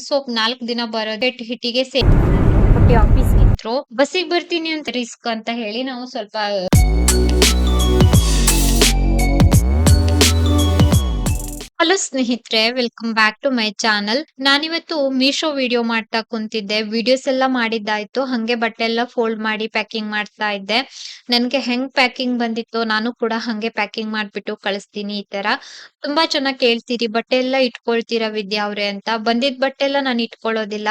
Soap 4 ದಿನ ಬರೋದೇ ಹಿಟ್ಟಿಗೆ ಆಫೀಸ್ಗೆ ಬಸ್ಸಿಗೆ ಬರ್ತೀನಿ ಅಂತ ರಿಸ್ಕ್ ಅಂತ ಹೇಳಿ ನಾವು ಸ್ವಲ್ಪ ಹಲೋ ಸ್ನೇಹಿತರೆ, welcome back to my channel. ನಾನಿವತ್ತು ಮೀಶೋ ವಿಡಿಯೋ ಮಾಡ್ತಾ ಕುಂತಿದ್ದೆ. ವಿಡಿಯೋಸ್ ಎಲ್ಲ ಮಾಡಿದ್ದಾಯ್ತು, ಹಂಗೆ ಬಟ್ಟೆ ಎಲ್ಲ ಫೋಲ್ಡ್ ಮಾಡಿ ಪ್ಯಾಕಿಂಗ್ ಮಾಡ್ತಾ ಇದ್ದೆ. ನನ್ಗೆ ಹೆಂಗ್ ಪ್ಯಾಕಿಂಗ್ ಬಂದಿತ್ತು ನಾನು ಕೂಡ ಹಂಗೆ ಪ್ಯಾಕಿಂಗ್ ಮಾಡ್ಬಿಟ್ಟು ಕಳಿಸ್ತೀನಿ. ಈ ತರ ತುಂಬಾ ಚೆನ್ನಾಗಿ ಕೇಳ್ತೀರಿ, ಬಟ್ಟೆ ಎಲ್ಲ ಇಟ್ಕೊಳ್ತೀರಾ ವಿದ್ಯಾ ಅವ್ರೆ ಅಂತ. ಬಂದಿದ್ ಬಟ್ಟೆ ಎಲ್ಲ ನಾನು ಇಟ್ಕೊಳ್ಳೋದಿಲ್ಲ.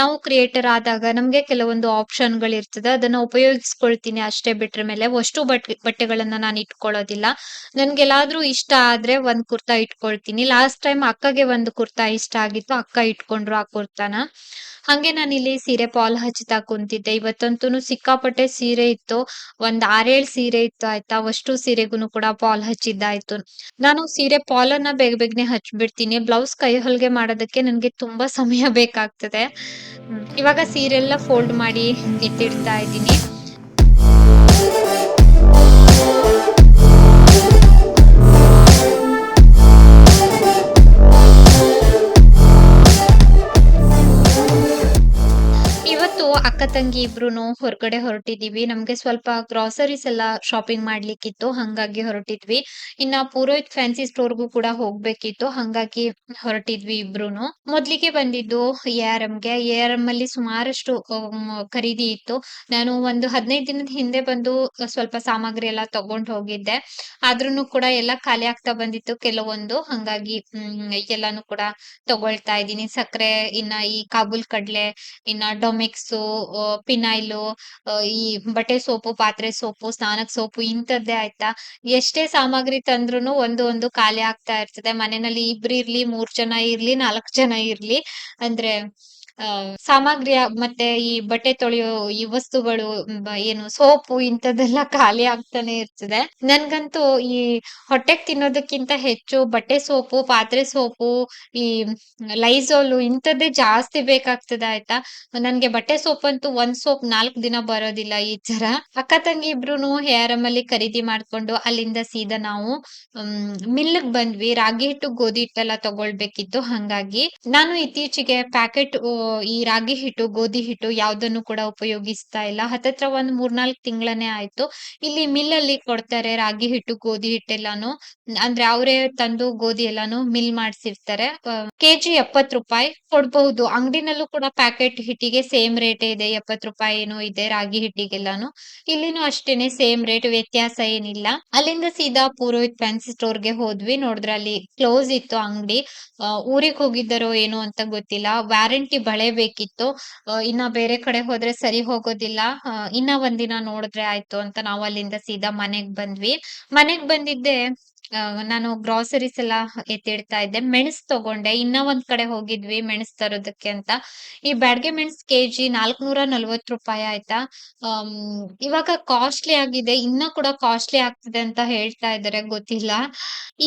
ನಾವು ಕ್ರಿಯೇಟರ್ ಆದಾಗ ನಮ್ಗೆ ಕೆಲವೊಂದು ಆಪ್ಷನ್ ಗಳು ಇರ್ತದೆ, ಅದನ್ನ ಉಪಯೋಗಿಸ್ಕೊಳ್ತೀನಿ ಅಷ್ಟೇ. ಬಿಟ್ರ ಮೇಲೆ ಅಷ್ಟು ಬಟ್ಟೆಗಳನ್ನ ನಾನು ಇಟ್ಕೊಳ್ಳೋದಿಲ್ಲ. ನನ್ಗೆಲ್ಲಾದ್ರೂ ಇಷ್ಟ ಆದ್ರೆ ಒಂದ್ ಕುರ್ತಾ ಇಟ್ಕೊಳ್ತೀನಿ. ಲಾಸ್ಟ್ ಟೈಮ್ ಅಕ್ಕಗೆ ಒಂದು ಕುರ್ತಾ ಇಷ್ಟ ಆಗಿತ್ತು, ಅಕ್ಕ ಇಟ್ಕೊಂಡ್ರು ಆ ಕುರ್ತಾನ. ಹಂಗೆ ನಾನಿಲ್ಲಿ ಸೀರೆ ಪಾಲ್ ಹಚ್ಚುತ್ತಾ ಕುಂತಿದ್ದೆ. ಇವತ್ತಂತೂ ಸಿಕ್ಕಾಪಟ್ಟೆ ಸೀರೆ ಇತ್ತು, ಒಂದ್ 6-7 ಸೀರೆ ಇತ್ತು ಆಯ್ತಾ. ಅವಷ್ಟು ಸೀರೆಗೂ ಕೂಡ ಪಾಲ್ ಹಚ್ಚಿದ್ದಾಯ್ತು. ನಾನು ಸೀರೆ ಪಾಲ್ ಅನ್ನ ಬೇಗ ಬೇಗನೆ ಹಚ್ಬಿಡ್ತೀನಿ. ಬ್ಲೌಸ್ ಕೈ ಹೊಲಿಗೆ ಮಾಡೋದಕ್ಕೆ ನನ್ಗೆ ತುಂಬಾ ಸಮಯ ಬೇಕಾಗ್ತದೆ. ಇವಾಗ ಸೀರೆ ಎಲ್ಲ ಫೋಲ್ಡ್ ಮಾಡಿ ಎತ್ತಿಡ್ತಾ ಇದ್ದೀನಿ. ಇವತ್ತು ಅಕ್ಕ ತಂಗಿ ಇಬ್ರುನು ಹೊರಗಡೆ ಹೊರಟಿದೀವಿ. ನಮ್ಗೆ ಸ್ವಲ್ಪ ಗ್ರಾಸರೀಸ್ ಎಲ್ಲ ಶಾಪಿಂಗ್ ಮಾಡ್ಲಿಕ್ಕಿತ್ತು, ಹಂಗಾಗಿ ಹೊರಟಿದ್ವಿ. ಇನ್ನ ಪುರೋಹಿತ್ ಫ್ಯಾನ್ಸಿ ಸ್ಟೋರ್ಗೂ ಕೂಡ ಹೋಗ್ಬೇಕಿತ್ತು, ಹಂಗಾಗಿ ಹೊರಟಿದ್ವಿ ಇಬ್ರುನು. ಮೊದ್ಲಿಗೆ ಬಂದಿದ್ದು ಎಆರ್ಎಂಗೆ. ಎಆರ್ಎಂ ಅಲ್ಲಿ ಸುಮಾರಷ್ಟು ಖರೀದಿ ಇತ್ತು. ನಾನು ಒಂದು 15 ದಿನದ ಹಿಂದೆ ಬಂದು ಸ್ವಲ್ಪ ಸಾಮಗ್ರಿ ಎಲ್ಲ ತಗೊಂಡ್ ಹೋಗಿದ್ದೆ. ಆದ್ರೂನು ಕೂಡ ಎಲ್ಲ ಖಾಲಿ ಆಗ್ತಾ ಬಂದಿತ್ತು ಕೆಲವೊಂದು, ಹಂಗಾಗಿ ಎಲ್ಲಾನು ಕೂಡ ತಗೊಳ್ತಾ ಇದ್ದೀನಿ. ಸಕ್ಕರೆ, ಇನ್ನ ಈ ಕಾಬೂಲ್ ಕಡ್ಲೆ, ಇನ್ನ ಡೊಮೆಕ್ಸು, ಪಿನೈಲು, ಈ ಬಟ್ಟೆ ಸೋಪು, ಪಾತ್ರೆ ಸೋಪು, ಸ್ನಾನಕ್ ಸೋಪು ಇಂಥದ್ದೇ ಆಯ್ತಾ. ಎಷ್ಟೇ ಸಾಮಗ್ರಿ ತಂದ್ರುನು ಒಂದು ಒಂದು ಖಾಲಿ ಆಗ್ತಾ ಇರ್ತದೆ. ಮನೆಯಲ್ಲಿ ಇಬ್ರು ಇರ್ಲಿ, 3 ಜನ ಇರ್ಲಿ, 4 ಜನ ಇರ್ಲಿ, ಅಂದ್ರೆ ಸಾಮಗ್ರಿ ಮತ್ತೆ ಈ ಬಟ್ಟೆ ತೊಳೆಯೋ ಈ ವಸ್ತುಗಳು, ಏನು ಸೋಪು ಇಂಥದ್ದೆಲ್ಲ ಖಾಲಿ ಆಗ್ತಾನೆ ಇರ್ತದೆ. ನನ್ಗಂತೂ ಈ ಹೊಟ್ಟೆಗ್ ತಿನ್ನೋದಕ್ಕಿಂತ ಹೆಚ್ಚು ಬಟ್ಟೆ ಸೋಪು, ಪಾತ್ರೆ ಸೋಪು, ಈ ಲೈಝೋಲು ಇಂಥದ್ದೇ ಜಾಸ್ತಿ ಬೇಕಾಗ್ತದೆ ಆಯ್ತಾ. ನನ್ಗೆ ಬಟ್ಟೆ ಸೋಪ್ ಅಂತೂ ಒಂದ್ ಸೋಪ್ 4 ದಿನ ಬರೋದಿಲ್ಲ ಈ ತರ. ಅಕ್ಕ ತಂಗಿ ಇಬ್ರುನು ಹೇರಮ್ ಅಲ್ಲಿ ಖರೀದಿ ಮಾಡ್ಕೊಂಡು ಅಲ್ಲಿಂದ ಸೀದಾ ನಾವು ಮಿಲ್ಗ್ ಬಂದ್ವಿ. ರಾಗಿ ಹಿಟ್ಟು, ಗೋಧಿ ಹಿಟ್ಟೆಲ್ಲ ತಗೊಳ್ಬೇಕಿತ್ತು, ಹಂಗಾಗಿ ನಾನು ಇತ್ತೀಚೆಗೆ ಪ್ಯಾಕೆಟ್ ಈ ರಾಗಿ ಹಿಟ್ಟು, ಗೋಧಿ ಹಿಟ್ಟು ಯಾವ್ದನ್ನು ಕೂಡ ಉಪಯೋಗಿಸ್ತಾ ಇಲ್ಲ. ಹತ್ತತ್ರ ಒಂದ್ 3-4 ತಿಂಗಳನ್ನೇ ಆಯ್ತು. ಇಲ್ಲಿ ಮಿಲ್ ಅಲ್ಲಿ ಕೊಡ್ತಾರೆ ರಾಗಿ ಹಿಟ್ಟು, ಗೋಧಿ ಹಿಟ್ಟೆಲ್ಲಾನು. ಅಂದ್ರೆ ಅವರೇ ತಂದು ಗೋಧಿ ಎಲ್ಲಾನು ಮಿಲ್ ಮಾಡ್ಸಿರ್ತಾರೆ. ಕೆಜಿ 70 ರೂಪಾಯಿ ಕೊಡ್ಬಹುದು. ಅಂಗಡಿನಲ್ಲೂ ಕೂಡ ಪ್ಯಾಕೆಟ್ ಹಿಟ್ಟಿಗೆ ಸೇಮ್ ರೇಟ್ ಇದೆ, 70 ರೂಪಾಯಿ ಏನೋ ಇದೆ ರಾಗಿ ಹಿಟ್ಟಿಗೆಲ್ಲಾನು. ಇಲ್ಲಿನೂ ಅಷ್ಟೇನೆ ಸೇಮ್ ರೇಟ್, ವ್ಯತ್ಯಾಸ ಏನಿಲ್ಲ. ಅಲ್ಲಿಂದ ಸೀದಾ ಪುರೋಹಿತ್ ಫ್ಯಾನ್ಸಿ ಸ್ಟೋರ್ಗೆ ಹೋದ್ವಿ. ನೋಡಿದ್ರೆ ಅಲ್ಲಿ ಕ್ಲೋಸ್ ಇತ್ತು ಅಂಗಡಿ. ಊರಿಗೆ ಹೋಗಿದ್ದಾರೋ ಏನೋ ಅಂತ ಗೊತ್ತಿಲ್ಲ. ವ್ಯಾರಂಟಿ ಬಳೆ ಬೇಕಿತ್ತು. ಇನ್ನ ಬೇರೆ ಕಡೆ ಹೋದ್ರೆ ಸರಿ ಹೋಗೋದಿಲ್ಲ. ಇನ್ನ ಒಂದಿನ ನೋಡಿದ್ರೆ ಆಯ್ತು ಅಂತ ನಾವು ಅಲ್ಲಿಂದ ಸೀದಾ ಮನೆಗ್ ಬಂದ್ವಿ. ಮನೆಗ್ ಬಂದಿದ್ದೆ, ನಾನು ಗ್ರಾಸರೀಸ್ ಎಲ್ಲ ಎತ್ತಿಡ್ತಾ ಇದ್ದೆ. ಮೆಣಸ್ ತಗೊಂಡೆ. ಇನ್ನ ಒಂದ್ ಕಡೆ ಹೋಗಿದ್ವಿ ಮೆಣಸ್ ತರೋದಕ್ಕೆ ಅಂತ. ಈ ಬ್ಯಾಡ್ಗೆ ಮೆಣಸ್ ಕೆಜಿ 440 ರೂಪಾಯಿ ಆಯ್ತಾ. ಇವಾಗ ಕಾಸ್ಟ್ಲಿ ಆಗಿದೆ, ಇನ್ನ ಕೂಡ ಕಾಸ್ಟ್ಲಿ ಆಗ್ತದೆ ಅಂತ ಹೇಳ್ತಾ ಇದ್ದಾರೆ, ಗೊತ್ತಿಲ್ಲ.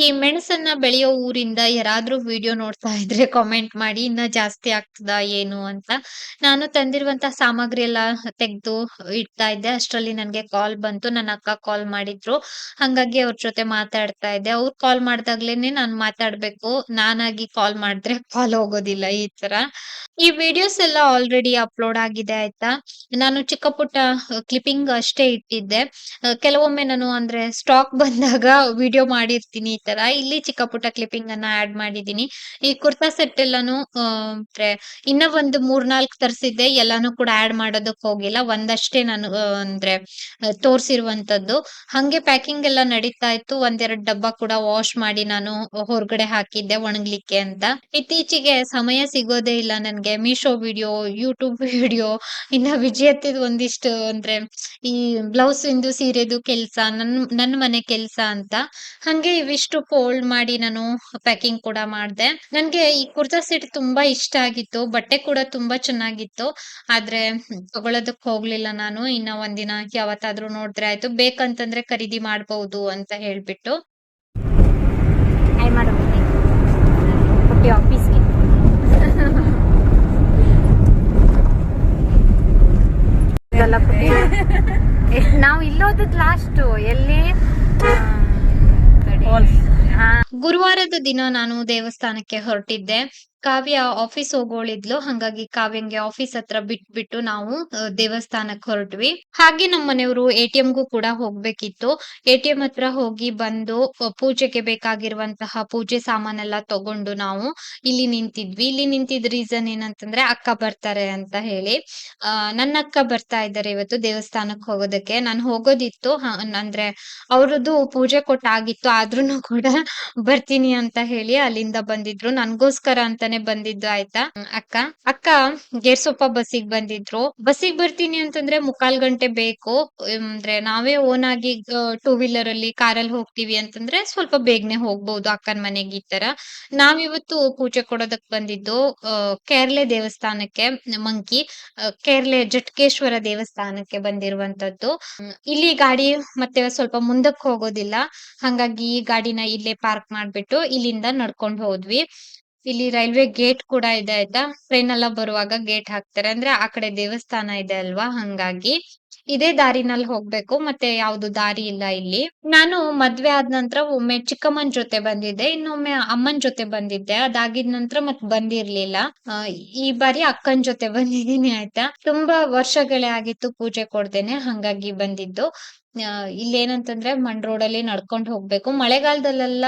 ಈ ಮೆಣಸನ್ನ ಬೆಳೆಯೋ ಊರಿಂದ ಯಾರಾದ್ರೂ ವಿಡಿಯೋ ನೋಡ್ತಾ ಇದ್ರೆ ಕಾಮೆಂಟ್ ಮಾಡಿ, ಇನ್ನ ಜಾಸ್ತಿ ಆಗ್ತದಾ ಏನು ಅಂತ. ನಾನು ತಂದಿರುವಂತ ಸಾಮಗ್ರಿ ಎಲ್ಲ ತೆಗ್ದು ಇಡ್ತಾ ಇದ್ದೆ, ಅಷ್ಟ್ರಲ್ಲಿ ನನ್ಗೆ ಕಾಲ್ ಬಂತು. ನನ್ನ ಅಕ್ಕ ಕಾಲ್ ಮಾಡಿದ್ರು, ಹಂಗಾಗಿ ಅವ್ರ ಜೊತೆ ಮಾತಾಡ್ತಾ ಇದ್ದೆ. ಅವ್ರು ಕಾಲ್ ಮಾಡ್ದಾಗ್ಲೇನೆ ನಾನ್ ಮಾತಾಡ್ಬೇಕು, ನಾನಾಗಿ ಕಾಲ್ ಮಾಡಿದ್ರೆ ಕಾಲ್ ಹೋಗೋದಿಲ್ಲ ಈ ತರ. ಈ ವಿಡಿಯೋಸ್ ಎಲ್ಲ ಆಲ್ರೆಡಿ ಅಪ್ಲೋಡ್ ಆಗಿದೆ ಆಯ್ತಾ. ನಾನು ಚಿಕ್ಕ ಪುಟ್ಟ ಕ್ಲಿಪ್ಪಿಂಗ್ ಅಷ್ಟೇ ಇಟ್ಟಿದ್ದೆ. ಕೆಲವೊಮ್ಮೆ ನಾನು ಅಂದ್ರೆ ಸ್ಟಾಕ್ ಬಂದಾಗ ವಿಡಿಯೋ ಮಾಡಿರ್ತೀನಿ ಈ ತರ. ಇಲ್ಲಿ ಚಿಕ್ಕ ಪುಟ್ಟ ಕ್ಲಿಪ್ಪಿಂಗ್ ಅನ್ನ ಆಡ್ ಮಾಡಿದೀನಿ. ಈ ಕುರ್ತಾ ಸೆಟ್ ಎಲ್ಲಾನು ಅಂದ್ರೆ ಇನ್ನ ಒಂದು 3-4 ತರಿಸಿದ್ದೆ, ಎಲ್ಲಾನು ಕೂಡ ಆಡ್ ಮಾಡೋದಕ್ ಹೋಗಿಲ್ಲ. ಒಂದಷ್ಟೇ ನಾನು ಅಂದ್ರೆ ತೋರ್ಸಿರುವಂತದ್ದು. ಹಂಗೆ ಪ್ಯಾಕಿಂಗ್ ಎಲ್ಲ ನಡೀತಾ ಇತ್ತು. 1-2 ಡಬ್ಬ ಕೂಡ ವಾಶ್ ಮಾಡಿ ನಾನು ಹೊರಗಡೆ ಹಾಕಿದ್ದೆ ಒಣಗ್ಲಿಕ್ಕೆ ಅಂತ. ಇತ್ತೀಚೆಗೆ ಸಮಯ ಸಿಗೋದೇ ಇಲ್ಲ ನನ್ಗೆ. ಮೀಶೋ ವಿಡಿಯೋ, ಯೂಟ್ಯೂಬ್ ವಿಡಿಯೋ, ಇನ್ನ ವಿಜಯತ್ತದು ಒಂದಿಷ್ಟು ಅಂದ್ರೆ ಈ ಬ್ಲೌಸ್ ಇಂದು, ಸೀರೆದು ಕೆಲ್ಸ, ನನ್ ಮನೆ ಕೆಲ್ಸ ಅಂತ. ಹಂಗೆ ಇವಿಷ್ಟು ಫೋಲ್ಡ್ ಮಾಡಿ ನಾನು ಪ್ಯಾಕಿಂಗ್ ಕೂಡ ಮಾಡ್ದೆ. ನನ್ಗೆ ಈ ಕುರ್ತಾ ಸೆಟ್ ತುಂಬಾ ಇಷ್ಟ ಆಗಿತ್ತು, ಬಟ್ಟೆ ಕೂಡ ತುಂಬಾ ಚೆನ್ನಾಗಿತ್ತು. ಆದ್ರೆ ತಗೊಳೋದಕ್ ಹೋಗ್ಲಿಲ್ಲ ನಾನು. ಇನ್ನ ಒಂದಿನ ಯಾವತ್ತಾದ್ರೂ ನೋಡಿದ್ರೆ ಆಯ್ತು. ಬೇಕಂತಂದ್ರೆ ಖರೀದಿ ಮಾಡ್ಬಹುದು ಅಂತ ಹೇಳ್ಬಿಟ್ಟು. ಆಫೀಸ್ಗೆ ನಾವು ಇಲ್ಲೋದದ್ ಲಾಸ್ಟ್ ಎಲ್ಲಿ ಗುರುವಾರದ ದಿನ ನಾನು ದೇವಸ್ಥಾನಕ್ಕೆ ಹೊರಟಿದ್ದೆ. ಕಾವ್ಯ ಆಫೀಸ್ ಹೋಗೋಳಿದ್ಲು. ಹಂಗಾಗಿ ಕಾವ್ಯಂಗೆ ಆಫೀಸ್ ಹತ್ರ ಬಿಟ್ಬಿಟ್ಟು ನಾವು ದೇವಸ್ಥಾನಕ್ ಹೊರಟ್ವಿ. ಹಾಗೆ ನಮ್ ಮನೆಯವ್ರು ATMಗೂ ಕೂಡ ಹೋಗ್ಬೇಕಿತ್ತು. ATM ಹತ್ರ ಹೋಗಿ ಬಂದು ಪೂಜೆಗೆ ಬೇಕಾಗಿರುವಂತಹ ಪೂಜೆ ಸಾಮಾನೆಲ್ಲ ತಗೊಂಡು ನಾವು ಇಲ್ಲಿ ನಿಂತಿದ್ವಿ. ಇಲ್ಲಿ ನಿಂತಿದ್ ರೀಸನ್ ಏನಂತಂದ್ರೆ ಅಕ್ಕ ಬರ್ತಾರೆ ಅಂತ ಹೇಳಿ. ನನ್ನ ಅಕ್ಕ ಬರ್ತಾ ಇದ್ದಾರೆ ಇವತ್ತು ದೇವಸ್ಥಾನಕ್ ಹೋಗೋದಕ್ಕೆ. ನಾನ್ ಹೋಗೋದಿತ್ತು ಅಂದ್ರೆ ಅವ್ರದ್ದು ಪೂಜೆ ಕೊಟ್ಟಾಗಿತ್ತು. ಆದ್ರೂನು ಕೂಡ ಬರ್ತೀನಿ ಅಂತ ಹೇಳಿ ಅಲ್ಲಿಂದ ಬಂದಿದ್ರು. ನನ್ಗೋಸ್ಕರ ಅಂತಾನೆ ಬಂದಿದ್ದು ಆಯ್ತಾ. ಅಕ್ಕ ಗೇರ್ಸೊಪ್ಪ ಬಸ್ಸಿಗೆ ಬಂದಿದ್ರು. ಬಸ್ಸಿಗೆ ಬರ್ತೀನಿ ಅಂತಂದ್ರೆ 3/4 ಗಂಟೆ ಬೇಕು. ಅಂದ್ರೆ ನಾವೇ ಓನ್ ಆಗಿ ಟೂ ವೀಲರ್ ಅಲ್ಲಿ ಕಾರಲ್ಲಿ ಹೋಗ್ತೀವಿ ಅಂತಂದ್ರೆ ಸ್ವಲ್ಪ ಬೇಗನೆ ಹೋಗ್ಬಹುದು ಅಕ್ಕನ ಮನೆಗೆ. ಈ ತರ ನಾವಿವತ್ತು ಪೂಜೆ ಕೊಡೋದಕ್ ಬಂದಿದ್ದು ಕೇರ್ಲೆ ದೇವಸ್ಥಾನಕ್ಕೆ, ಕೇರ್ಲೆ ಜಟ್ಕೇಶ್ವರ ದೇವಸ್ಥಾನಕ್ಕೆ ಬಂದಿರುವಂತದ್ದು. ಇಲ್ಲಿ ಗಾಡಿ ಮತ್ತೆ ಸ್ವಲ್ಪ ಮುಂದಕ್ಕೆ ಹೋಗೋದಿಲ್ಲ. ಹಂಗಾಗಿ ಈ ಗಾಡಿನ ಇಲ್ಲೇ ಪಾರ್ಕ್ ಮಾಡ್ಬಿಟ್ಟು ಇಲ್ಲಿಂದ ನಡ್ಕೊಂಡ್ ಹೋದ್ವಿ. ಇಲ್ಲಿ ರೈಲ್ವೆ ಗೇಟ್ ಕೂಡ ಇದೆ ಆಯ್ತಾ. ಟ್ರೈನ್ ಎಲ್ಲ ಬರುವಾಗ ಗೇಟ್ ಹಾಕ್ತಾರೆ. ಅಂದ್ರೆ ಆ ಕಡೆ ದೇವಸ್ಥಾನ ಇದೆ ಅಲ್ವಾ, ಹಂಗಾಗಿ ಇದೇ ದಾರಿನಲ್ಲಿ ಹೋಗ್ಬೇಕು. ಮತ್ತೆ ಯಾವ್ದು ದಾರಿ ಇಲ್ಲ ಇಲ್ಲಿ. ನಾನು ಮದ್ವೆ ಆದ ನಂತರ ಒಮ್ಮೆ ಚಿಕ್ಕಮ್ಮನ್ ಜೊತೆ ಬಂದಿದ್ದೆ, ಇನ್ನೊಮ್ಮೆ ಅಮ್ಮನ್ ಜೊತೆ ಬಂದಿದ್ದೆ. ಅದಾಗಿದ ನಂತರ ಮತ್ ಬಂದಿರ್ಲಿಲ್ಲ. ಈ ಬಾರಿ ಅಕ್ಕನ್ ಜೊತೆ ಬಂದಿದೀನಿ ಆಯ್ತಾ. ತುಂಬಾ ವರ್ಷಗಳೇ ಆಗಿತ್ತು ಪೂಜೆ ಕೊಡ್ದೇನೆ, ಹಂಗಾಗಿ ಬಂದಿದ್ದು. ಇಲ್ಲೇನಂತಂದ್ರೆ ಮಣ್ ರೋಡಲ್ಲಿ ನಡ್ಕೊಂಡ್ ಹೋಗ್ಬೇಕು. ಮಳೆಗಾಲದಲ್ಲೆಲ್ಲ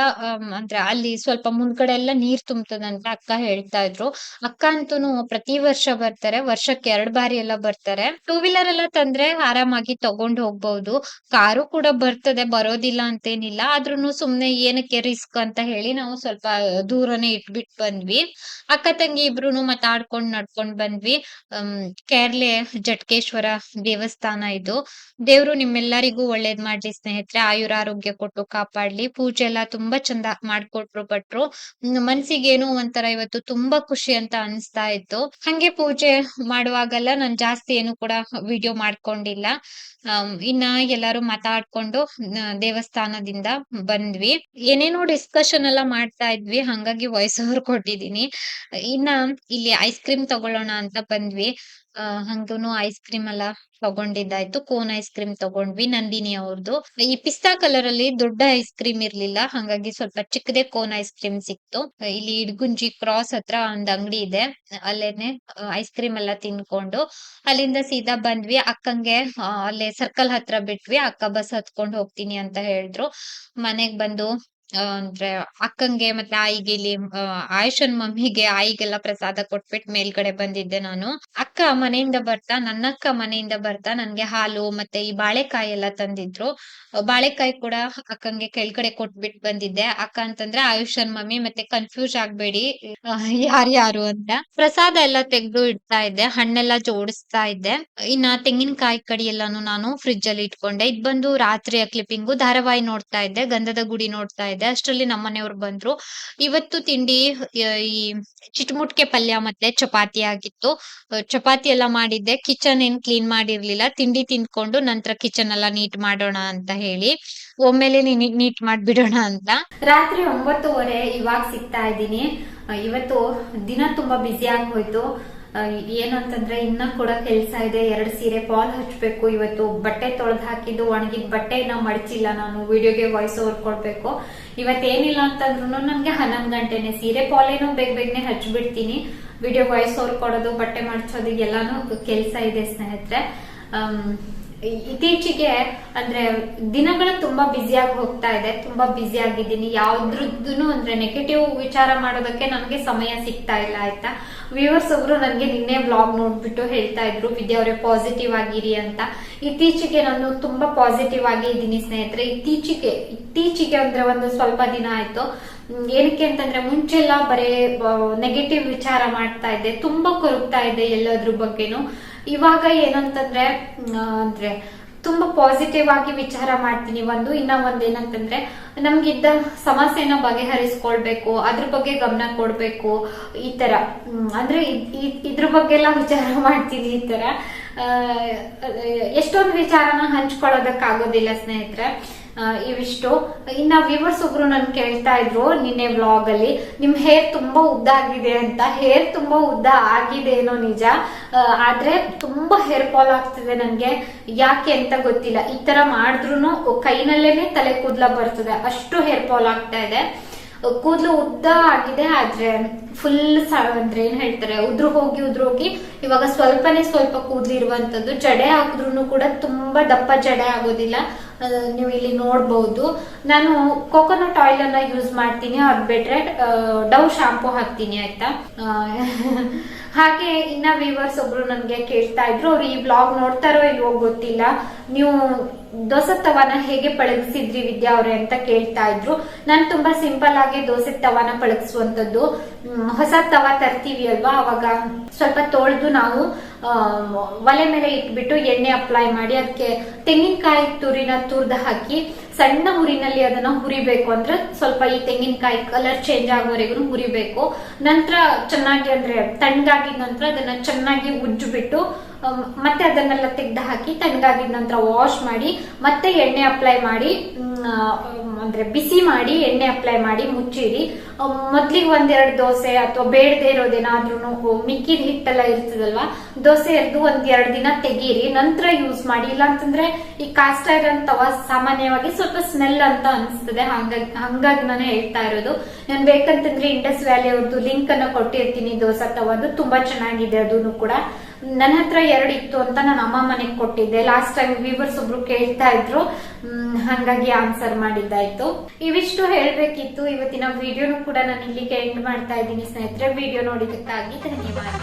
ಅಂದ್ರೆ ಅಲ್ಲಿ ಸ್ವಲ್ಪ ಮುಂದ್ಗಡೆ ಎಲ್ಲ ನೀರ್ ತುಂಬ್ತದಂತ ಅಕ್ಕ ಹೇಳ್ತಾ ಇದ್ರು. ಅಕ್ಕ ಅಂತೂನು ಪ್ರತಿ ವರ್ಷ ಬರ್ತಾರೆ, ವರ್ಷಕ್ಕೆ 2 ಬಾರಿ ಎಲ್ಲ ಬರ್ತಾರೆ. ಟೂ ವೀಲರ್ ಎಲ್ಲ ತಂದ್ರೆ ಆರಾಮಾಗಿ ತಗೊಂಡ್ ಹೋಗ್ಬಹುದು. ಕಾರು ಕೂಡ ಬರ್ತದೆ, ಬರೋದಿಲ್ಲ ಅಂತೇನಿಲ್ಲ. ಆದ್ರೂನು ಸುಮ್ನೆ ಏನಕ್ಕೆ ರಿಸ್ಕ್ ಅಂತ ಹೇಳಿ ನಾವು ಸ್ವಲ್ಪ ದೂರನೇ ಇಟ್ಬಿಟ್ ಬಂದ್ವಿ. ಅಕ್ಕ ತಂಗಿ ಇಬ್ರುನು ಮಾತಾಡ್ಕೊಂಡ್ ನಡ್ಕೊಂಡ್ ಬಂದ್ವಿ. ಕೇರ್ಲೆ ಜಟ್ಕೇಶ್ವರ ದೇವಸ್ಥಾನ ಇದು. ದೇವ್ರು ನಿಮ್ಮೆಲ್ಲರಿಗೂ ಒಳ್ಳೇದ್ ಮಾಡ್ಲಿ ಸ್ನೇಹಿತರೆ, ಆಯುರ ಆರೋಗ್ಯ ಕೊಟ್ಟು ಕಾಪಾಡ್ಲಿ. ಪೂಜೆ ಎಲ್ಲಾ ತುಂಬಾ ಚಂದ ಮಾಡ್ಕೊಟ್ರು ಭಟ್ರು. ಮನ್ಸಿಗೆ ಏನೋ ಒಂಥರ ಇವತ್ತು ತುಂಬಾ ಖುಷಿ ಅಂತ ಅನ್ಸ್ತಾ ಇತ್ತು. ಹಂಗೆ ಪೂಜೆ ಮಾಡುವಾಗೆಲ್ಲ ನಾನ್ ಜಾಸ್ತಿ ಏನು ಕೂಡ ವಿಡಿಯೋ ಮಾಡ್ಕೊಂಡಿಲ್ಲ. ಇನ್ನ ಎಲ್ಲಾರು ಮಾತಾಡ್ಕೊಂಡು ದೇವಸ್ಥಾನದಿಂದ ಬಂದ್ವಿ. ಏನೇನೋ ಡಿಸ್ಕಷನ್ ಎಲ್ಲ ಮಾಡ್ತಾ ಇದ್ವಿ, ಹಂಗಾಗಿ ವಾಯ್ಸ್ ಓವರ್ ಕೊಟ್ಟಿದೀನಿ. ಇನ್ನ ಇಲ್ಲಿ ಐಸ್ ಕ್ರೀಮ್ ತಗೊಳ್ಳೋಣ ಅಂತ ಬಂದ್ವಿ. ಹಂಗೂನು ಐಸ್ ಕ್ರೀಮ್ ಎಲ್ಲ ತಗೊಂಡಿದ್ದಾಯ್ತು. ಕೋನ್ ಐಸ್ ಕ್ರೀಮ್ ತಗೊಂಡ್ವಿ ನಂದಿನಿ ಅವ್ರದ್ದು. ಈ ಪಿಸ್ತಾ ಕಲರ್ ಅಲ್ಲಿ ದೊಡ್ಡ ಐಸ್ ಕ್ರೀಮ್ ಇರ್ಲಿಲ್ಲ, ಹಂಗಾಗಿ ಸ್ವಲ್ಪ ಚಿಕ್ಕದೇ ಕೋನ್ ಐಸ್ ಕ್ರೀಮ್ ಸಿಕ್ತು. ಇಲ್ಲಿ ಇಡ್ಗುಂಜಿ ಕ್ರಾಸ್ ಹತ್ರ ಒಂದ್ ಅಂಗಡಿ ಇದೆ, ಅಲ್ಲೇನೆ ಐಸ್ ಕ್ರೀಮ್ ಎಲ್ಲ ತಿನ್ಕೊಂಡು ಅಲ್ಲಿಂದ ಸೀದಾ ಬಂದ್ವಿ. ಅಕ್ಕಂಗೆ ಅಲ್ಲೇ ಸರ್ಕಲ್ ಹತ್ರ ಬಿಟ್ವಿ. ಅಕ್ಕ ಬಸ್ ಹತ್ಕೊಂಡ್ ಹೋಗ್ತೀನಿ ಅಂತ ಹೇಳಿದ್ರು. ಮನೆಗ್ ಬಂದು ಅಂದ್ರೆ ಅಕ್ಕಂಗೆ ಮತ್ತೆ ಆಯಿಗೆ ಇಲ್ಲಿ ಆಯುಷನ್ ಮಮ್ಮಿಗೆ ಆಯಿಗೆಲ್ಲ ಪ್ರಸಾದ ಕೊಟ್ಬಿಟ್ಟು ಮೇಲ್ಗಡೆ ಬಂದಿದ್ದೆ ನಾನು. ನನ್ನಕ್ಕ ಮನೆಯಿಂದ ಬರ್ತಾ ನನ್ಗೆ ಹಾಲು ಮತ್ತೆ ಈ ಬಾಳೆಕಾಯಿ ಎಲ್ಲ ತಂದಿದ್ರು. ಬಾಳೆಕಾಯಿ ಕೂಡ ಅಕ್ಕಂಗೆ ಕೆಳಗಡೆ ಕೊಟ್ಬಿಟ್ಟು ಬಂದಿದ್ದೆ. ಅಕ್ಕ ಅಂತಂದ್ರೆ ಆಯುಷನ್ ಮಮ್ಮಿ, ಮತ್ತೆ ಕನ್ಫ್ಯೂಸ್ ಆಗ್ಬೇಡಿ ಯಾರ್ಯಾರು ಅಂತ. ಪ್ರಸಾದ ಎಲ್ಲ ತೆಗ್ದು ಇಡ್ತಾ ಇದ್ದೆ, ಹಣ್ಣೆಲ್ಲ ಜೋಡಿಸ್ತಾ ಇದ್ದೆ. ಇನ್ನ ತೆಂಗಿನಕಾಯಿ ಕಡಿ ಎಲ್ಲಾನು ನಾನು ಫ್ರಿಡ್ಜ್ ಅಲ್ಲಿ ಇಟ್ಕೊಂಡೆ. ಇದ್ ಬಂದು ರಾತ್ರಿಯ ಕ್ಲಿಪ್ಪಿಂಗು. ಧಾರಾವಾಹಿ ನೋಡ್ತಾ ಇದ್ದೆ, ಗಂಧದ ಗುಡಿ ನೋಡ್ತಾ ಇದ್ದೆ. ಅಷ್ಟ್ರಲ್ಲಿ ನಮ್ಮನೆಯವ್ರು ಬಂದ್ರು. ಇವತ್ತು ತಿಂಡಿ ಈ ಚಿಟ್ಮುಟ್ಕೆ ಪಲ್ಯ ಮತ್ತೆ ಚಪಾತಿ ಆಗಿತ್ತು. ಚಪಾತಿ ಎಲ್ಲ ಮಾಡಿದ್ದೆ. ಕಿಚನ್ ಏನ್ ಕ್ಲೀನ್ ಮಾಡಿರ್ಲಿಲ್ಲ. ತಿಂಡಿ ತಿನ್ಕೊಂಡು ನಂತರ ಕಿಚನ್ ಎಲ್ಲ ನೀಟ್ ಮಾಡೋಣ ಅಂತ ಹೇಳಿ ಒಮ್ಮೆಲೆ ನೀಟ್ ಮಾಡ್ಬಿಡೋಣ ಅಂತ. ರಾತ್ರಿ 9:30 ಇವಾಗ ಸಿಗ್ತಾ ಇದ್ದೀನಿ. ಇವತ್ತು ದಿನ ತುಂಬಾ ಬ್ಯುಸಿ ಆಗಿ ಹೋಯ್ತು. ಏನಂತಂದ್ರೆ ಇನ್ನ ಕೂಡ ಕೆಲ್ಸ ಇದೆ. 2 ಸೀರೆ ಫಾಲ್ ಹಚ್ಬೇಕು. ಇವತ್ತು ಬಟ್ಟೆ ತೊಳೆದ್ ಹಾಕಿದ್ದು ಒಣಗಿದ ಬಟ್ಟೆನ ಮಡಚಿಲ್ಲ. ನಾನು ವಿಡಿಯೋಗೆ ವಾಯ್ಸ್ ಓವರ್ ಕೊಡ್ಬೇಕು. ಇವತ್ತೇನಿಲ್ಲ ಅಂತಂದ್ರು ನನ್ಗೆ 11 ಗಂಟೆನೆ. ಸೀರೆ ಫಾಲ್ ಏನೋ ಬೇಗನೆ ಹಚ್ಬಿಡ್ತೀನಿ. ವಿಡಿಯೋ ವಾಯ್ಸ್ ಓವರ್ ಕೊಡೋದು, ಬಟ್ಟೆ ಮಡ್ಚೋದು ಎಲ್ಲಾನು ಕೆಲ್ಸ ಇದೆ ಸ್ನೇಹಿತರೆ. ಇತ್ತೀಚೆಗೆ ಅಂದ್ರೆ ದಿನಗಳು ತುಂಬಾ ಬ್ಯುಸಿಯಾಗಿ ಹೋಗ್ತಾ ಇದೆ. ತುಂಬಾ ಬ್ಯುಸಿ ಆಗಿದ್ದೀನಿ. ಯಾವ್ದ್ರದ್ದು ಅಂದ್ರೆ ನೆಗೆಟಿವ್ ವಿಚಾರ ಮಾಡೋದಕ್ಕೆ ನನಗೆ ಸಮಯ ಸಿಗ್ತಾ ಇಲ್ಲ ಆಯ್ತಾ. ವ್ಯೂವರ್ಸ್ ಒಬ್ರು ನನ್ಗೆ ನಿನ್ನೆ ವ್ಲಾಗ್ ನೋಡ್ಬಿಟ್ಟು ಹೇಳ್ತಾ ಇದ್ರು, ವಿದ್ಯಾ ಅವರೇ ಪಾಸಿಟಿವ್ ಆಗಿರಿ ಅಂತ. ಇತ್ತೀಚೆಗೆ ನಾನು ತುಂಬಾ ಪಾಸಿಟಿವ್ ಆಗಿ ಇದ್ದೀನಿ ಸ್ನೇಹಿತರೆ. ಇತ್ತೀಚೆಗೆ ಅಂದ್ರೆ ಒಂದು ಸ್ವಲ್ಪ ದಿನ ಆಯ್ತು. ಏನಕ್ಕೆ ಅಂತಂದ್ರೆ ಮುಂಚೆಲ್ಲ ಬರೇ ನೆಗೆಟಿವ್ ವಿಚಾರ ಮಾಡ್ತಾ ಇದ್ದೆ, ತುಂಬಾ ಕೊರಗ್ತಾ ಇದ್ದೆ ಎಲ್ಲದ್ರ ಬಗ್ಗೆನು. ಇವಾಗ ಏನಂತಂದ್ರೆ ಅಂದ್ರೆ ತುಂಬಾ ಪಾಸಿಟಿವ್ ಆಗಿ ವಿಚಾರ ಮಾಡ್ತೀನಿ. ಇನ್ನ ಏನಂತಂದ್ರೆ ನಮ್ಗಿದ್ದ ಸಮಸ್ಯೆನ ಬಗೆಹರಿಸ್ಕೊಳ್ಬೇಕು, ಅದ್ರ ಬಗ್ಗೆ ಗಮನ ಕೊಡ್ಬೇಕು. ಈ ತರ ಅಂದ್ರೆ ಇದ್ರ ಬಗ್ಗೆ ಎಲ್ಲ ವಿಚಾರ ಮಾಡ್ತೀನಿ. ಈ ತರ ಎಷ್ಟೊಂದು ವಿಚಾರನ ಹಂಚ್ಕೊಳ್ಳೋದಕ್ಕಾಗೋದಿಲ್ಲ ಸ್ನೇಹಿತರೆ. ಇವಿಷ್ಟು. ಇನ್ನ ವ್ಯೂವರ್ಸ್ ಒಬ್ರು ನನ್ ಕೇಳ್ತಾ ಇದ್ರು ನಿನ್ನೆ ವ್ಲಾಗ್ ಅಲ್ಲಿ, ನಿಮ್ ಹೇರ್ ತುಂಬಾ ಉದ್ದ ಆಗಿದೆ ಅಂತ. ಹೇರ್ ತುಂಬಾ ಉದ್ದ ಆಗಿದೆ ಏನೋ ನಿಜ, ಆದ್ರೆ ತುಂಬಾ ಹೇರ್ ಫಾಲ್ ಆಗ್ತಿದೆ ನನ್ಗೆ. ಯಾಕೆ ಅಂತ ಗೊತ್ತಿಲ್ಲ. ಈ ತರ ಮಾಡಿದ್ರು ಕೈನಲ್ಲೇನೆ ತಲೆ ಕೂದ್ಲ ಬರ್ತದೆ, ಅಷ್ಟು ಹೇರ್ ಫಾಲ್ ಆಗ್ತಾ ಇದೆ. ಕೂದಲು ಉದ್ದ ಆಗಿದೆ, ಆದ್ರೆ ಫುಲ್ ಅಂದ್ರೆ ಏನ್ ಹೇಳ್ತಾರೆ ಉದ್ರು ಹೋಗಿ ಇವಾಗ ಸ್ವಲ್ಪ ಕೂದಲು ಇರುವಂತದ್ದು. ಜಡೆ ಹಾಕಿದ್ರು ಕೂಡ ತುಂಬಾ ದಪ್ಪ ಜಡೆ ಆಗೋದಿಲ್ಲ. ನೀವು ಇಲ್ಲಿ ನೋಡ್ಬಹುದು. ನಾನು ಕೋಕೋನಟ್ ಆಯಿಲ್ ಅನ್ನ ಯೂಸ್ ಮಾಡ್ತೀನಿ, ಅದ್ ಬಿಟ್ರೆ ಡವ್ ಶಾಂಪೂ ಹಾಕ್ತೀನಿ ಆಯ್ತಾ. ಹಾಗೆ ಇನ್ನ ವ್ಯೂವರ್ಸ್ ಒಬ್ರು ನನ್ಗೆ ಕೇಳ್ತಾ ಇದ್ರು, ಅವ್ರು ಈ ಬ್ಲಾಗ್ ನೋಡ್ತಾರೋ ಇಲ್ವೋ ಗೊತ್ತಿಲ್ಲ, ನೀವು ದೋಸೆ ತವಾನ ಹೇಗೆ ಪಳಗಿಸಿದ್ರಿ ವಿದ್ಯಾ ಅವ್ರೆ ಅಂತ ಕೇಳ್ತಾ ಇದ್ರು. ನಾನು ತುಂಬಾ ಸಿಂಪಲ್ ಆಗಿ ದೋಸೆ ತವಾನ ಪಳಗಿಸುವಂತದ್ದು. ಹೊಸ ತವಾ ತರ್ತೀವಿ ಅಲ್ವಾ, ಅವಾಗ ಸ್ವಲ್ಪ ತೊಳೆದು ನಾವು ಒಲೆ ಮೇಲೆ ಇಟ್ಬಿಟ್ಟು ಎಣ್ಣೆ ಅಪ್ಲೈ ಮಾಡಿ ಅದಕ್ಕೆ ತೆಂಗಿನಕಾಯಿ ತುರಿನ ತುರ್ದು ಹಾಕಿ ಸಣ್ಣ ಹುರಿನಲ್ಲಿ ಅದನ್ನ ಹುರಿಬೇಕು. ಅಂದ್ರೆ ಸ್ವಲ್ಪ ಈ ತೆಂಗಿನಕಾಯಿ ಕಲರ್ ಚೇಂಜ್ ಆಗೋವರೆಗೂ ಹುರಿಬೇಕು. ನಂತರ ಚೆನ್ನಾಗಿ ಅಂದ್ರೆ ತಣ್ಣಗಾಗಿದ ನಂತರ ಅದನ್ನ ಚೆನ್ನಾಗಿ ಉಜ್ಜಿಬಿಟ್ಟು ಮತ್ತೆ ಅದನ್ನೆಲ್ಲ ತೆಗೆದು ಹಾಕಿ ತಣ್ಣಗಾಗಿದ ನಂತರ ವಾಶ್ ಮಾಡಿ ಮತ್ತೆ ಎಣ್ಣೆ ಅಪ್ಲೈ ಮಾಡಿ ಅಂದ್ರೆ ಬಿಸಿ ಮಾಡಿ ಎಣ್ಣೆ ಅಪ್ಲೈ ಮಾಡಿ ಮುಚ್ಚಿಡಿ. ಮೊದ್ಲಿಗೆ ಒಂದೆರಡು ದೋಸೆ ಅಥವಾ ಬೇಡದೆ ಇರೋದೇನಾದ್ರೂ ಮಿಕ್ಕಿದ ಹಿಟ್ಟೆಲ್ಲ ಇರ್ತದಲ್ವಾ, ದೋಸೆ ಎರ್ದು ಒಂದ್2 ದಿನ ತೆಗೀರಿ, ನಂತರ ಯೂಸ್ ಮಾಡಿ. ಇಲ್ಲ ಅಂತಂದ್ರೆ ಈ ಕಾಸ್ಟ್ ಐರನ್ ತವಾ ಸಾಮಾನ್ಯವಾಗಿ ಸ್ವಲ್ಪ ಸ್ಮೆಲ್ ಅಂತ ಅನಿಸ್ತದೆ. ಹಂಗಾಗಿ ನಾನು ಹೇಳ್ತಾ ಇರೋದು. ನಾನು ಬೇಕಂತಂದ್ರೆ ಇಂಡಸ್ ವ್ಯಾಲಿ ಅವ್ರದ್ದು ಲಿಂಕ್ ಅನ್ನ ಕೊಟ್ಟಿರ್ತೀನಿ ದೋಸೆ ತವಾದು, ತುಂಬಾ ಚೆನ್ನಾಗಿದೆ ಅದನ್ನು ಕೂಡ. ನನ್ನ ಹತ್ರ 2 ಇತ್ತು ಅಂತ ನಾನು ಅಮ್ಮ ಮನೆಗೆ ಕೊಟ್ಟಿದ್ದೆ. ಲಾಸ್ಟ್ ಟೈಮ್ ವ್ಯೂವರ್ಸ್ ಒಬ್ರು ಕೇಳ್ತಾ ಇದ್ರು, ಹಂಗಾಗಿ ಆನ್ಸರ್ ಮಾಡಿದ್ದಾಯ್ತು. ಇವಿಷ್ಟು ಹೇಳ್ಬೇಕಿತ್ತು. ಇವತ್ತಿನ ವಿಡಿಯೋನು ಕೂಡ ನಾನು ಇಲ್ಲಿಗೆ ಎಂಡ್ ಮಾಡ್ತಾ ಇದ್ದೀನಿ ಸ್ನೇಹಿತರೆ. ವಿಡಿಯೋ ನೋಡಿದ್ದಕ್ಕಾಗಿ ಧನ್ಯವಾದ.